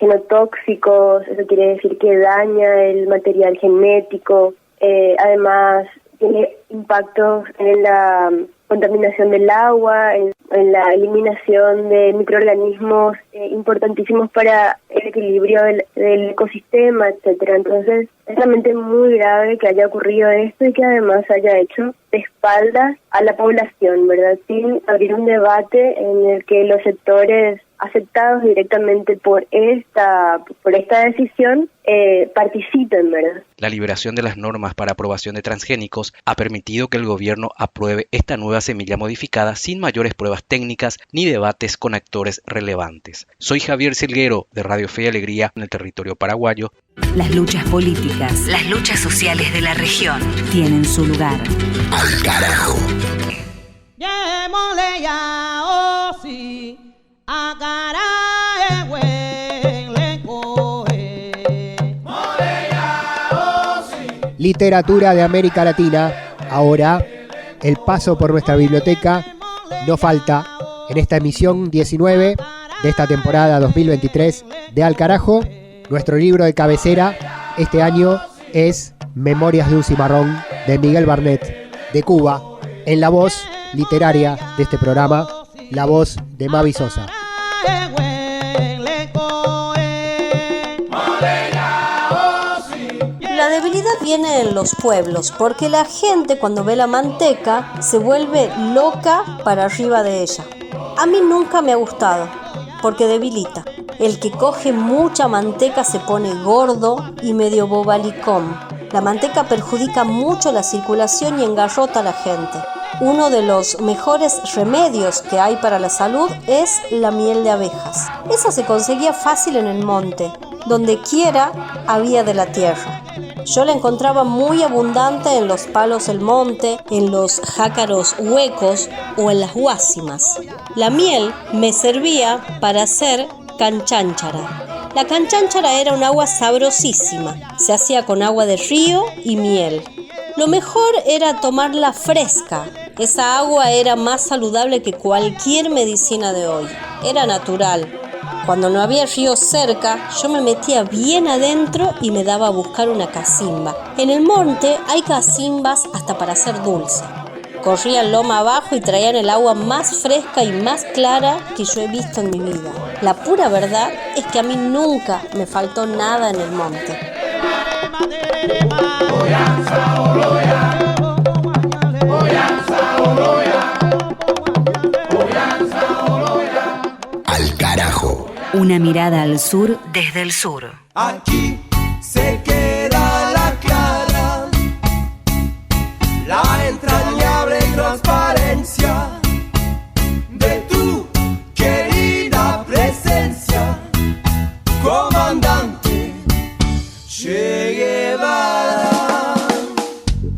genotóxicos. Eso quiere decir que daña el material genético. Además, tiene impactos en la contaminación del agua, en la eliminación de microorganismos importantísimos para el equilibrio del ecosistema, etcétera. Entonces, es realmente muy grave que haya ocurrido esto y que además haya hecho de espaldas a la población, ¿verdad? Sin abrir un debate en el que los sectores afectados directamente por esta decisión participen, ¿verdad? La liberación de las normas para aprobación de transgénicos ha permitido que el gobierno apruebe esta nueva semilla modificada sin mayores pruebas técnicas ni debates con actores relevantes. Soy Javier Silguero, de Radio Fe y Alegría, en el territorio paraguayo. Las luchas políticas, las luchas sociales de la región tienen su lugar. Al carajo. Llémosle ya, oh sí, a caray, güey, le coge. Literatura de América Latina. Ahora, el paso por nuestra biblioteca no falta en esta emisión 19 de esta temporada 2023 de Al Carajo. Nuestro libro de cabecera este año es Memorias de un cimarrón, de Miguel Barnett, de Cuba, en la voz literaria de este programa, la voz de Mavi Sosa. La debilidad viene en los pueblos, porque la gente cuando ve la manteca se vuelve loca para arriba de ella. A mí nunca me ha gustado, porque debilita. El que coge mucha manteca se pone gordo y medio bobalicón. La manteca perjudica mucho la circulación y engarrota a la gente. Uno de los mejores remedios que hay para la salud es la miel de abejas. Esa se conseguía fácil en el monte, donde quiera había de la tierra. Yo la encontraba muy abundante en los palos del monte, en los jácaros huecos o en las guásimas. La miel me servía para hacer canchanchara. La canchanchara era un agua sabrosísima. Se hacía con agua de río y miel. Lo mejor era tomarla fresca. Esa agua era más saludable que cualquier medicina de hoy. Era natural. Cuando no había río cerca, yo me metía bien adentro y me daba a buscar una cacimba. En el monte hay cacimbas hasta para hacer dulce. Corrían loma abajo y traían el agua más fresca y más clara que yo he visto en mi vida. La pura verdad es que a mí nunca me faltó nada en el monte. Al carajo. Una mirada al sur desde el sur. Aquí se queda la clara, la entrañable transparencia de tu querida presencia, comandante Che Guevara.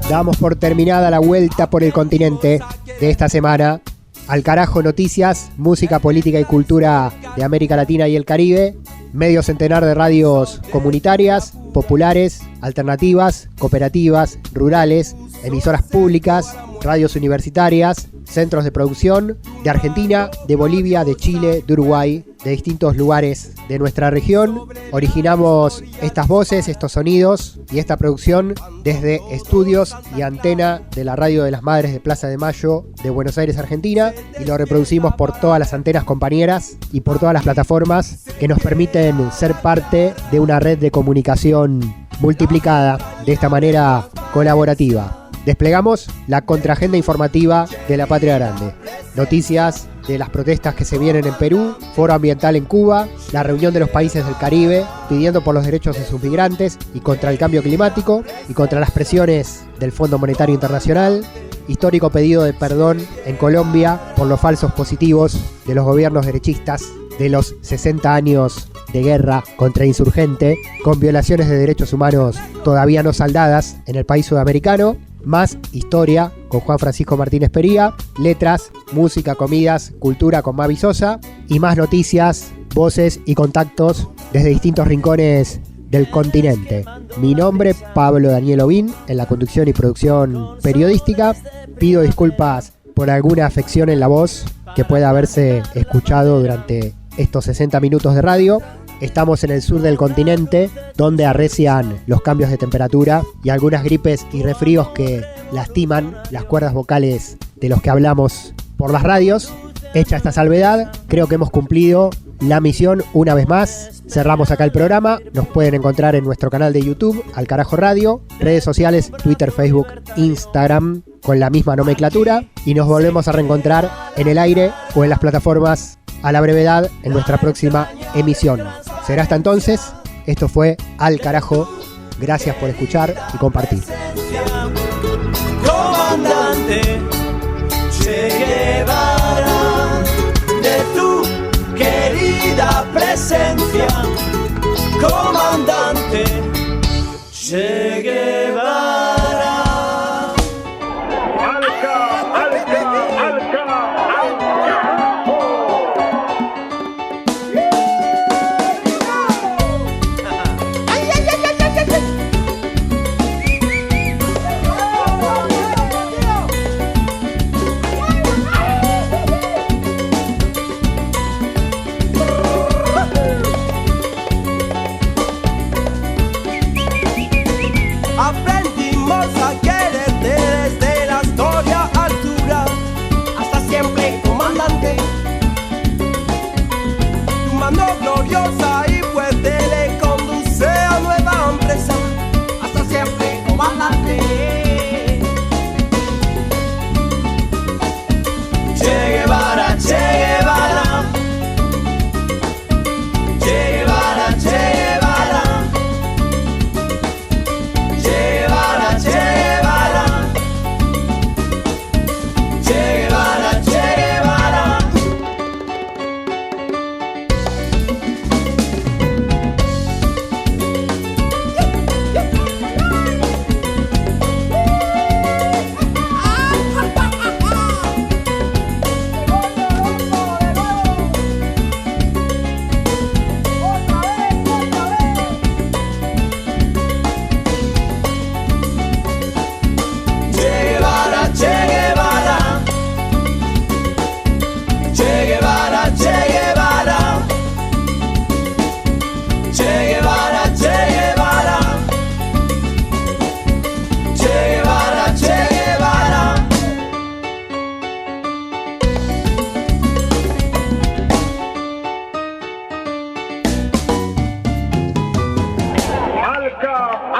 Damos por terminada la vuelta por el continente de esta semana. Al carajo, noticias, música, política y cultura de América Latina y el Caribe, medio centenar de radios comunitarias, populares, alternativas, cooperativas, rurales, emisoras públicas, radios universitarias, centros de producción de Argentina, de Bolivia, de Chile, de Uruguay, de distintos lugares de nuestra región. Originamos estas voces, estos sonidos y esta producción desde estudios y antena de la Radio de las Madres de Plaza de Mayo de Buenos Aires, Argentina, y lo reproducimos por todas las antenas compañeras y por todas las plataformas que nos permiten ser parte de una red de comunicación multiplicada de esta manera colaborativa. Desplegamos la contraagenda informativa de la Patria Grande. Noticias de las protestas que se vienen en Perú, foro ambiental en Cuba, la reunión de los países del Caribe pidiendo por los derechos de sus migrantes y contra el cambio climático y contra las presiones del Fondo Monetario Internacional, histórico pedido de perdón en Colombia por los falsos positivos de los gobiernos derechistas de los 60 años de guerra contra insurgente, con violaciones de derechos humanos todavía no saldadas en el país sudamericano. Más historia con Juan Francisco Martínez Pería, letras, música, comidas, cultura con Mavi Sosa y más noticias voces y contactos desde distintos rincones del continente. Mi nombre, Pablo Daniel Ovín, en la conducción y producción periodística. Pido disculpas por alguna afección en la voz que pueda haberse escuchado durante estos 60 minutos de radio. Estamos en el sur del continente, donde arrecian los cambios de temperatura y algunas gripes y resfríos que lastiman las cuerdas vocales de los que hablamos por las radios. Hecha esta salvedad, creo que hemos cumplido la misión una vez más. Cerramos acá el programa. Nos pueden encontrar en nuestro canal de YouTube, Al Carajo Radio, redes sociales, Twitter, Facebook, Instagram, con la misma nomenclatura. Y nos volvemos a reencontrar en el aire o en las plataformas a la brevedad en nuestra próxima emisión. Será hasta entonces. Esto fue Al Carajo. Gracias por escuchar y compartir. Comandante Che Guevara, de tu querida presencia, comandante Che Guevara. Aprendimos a quererte desde la historia altura hasta siempre, comandante. Tu mano gloriosa y fuerte le conduce a nueva empresa. Hasta siempre, comandante. Che Guevara, Che Guevara. Che Guevara, Che Guevara.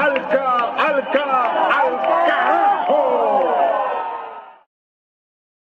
Alca,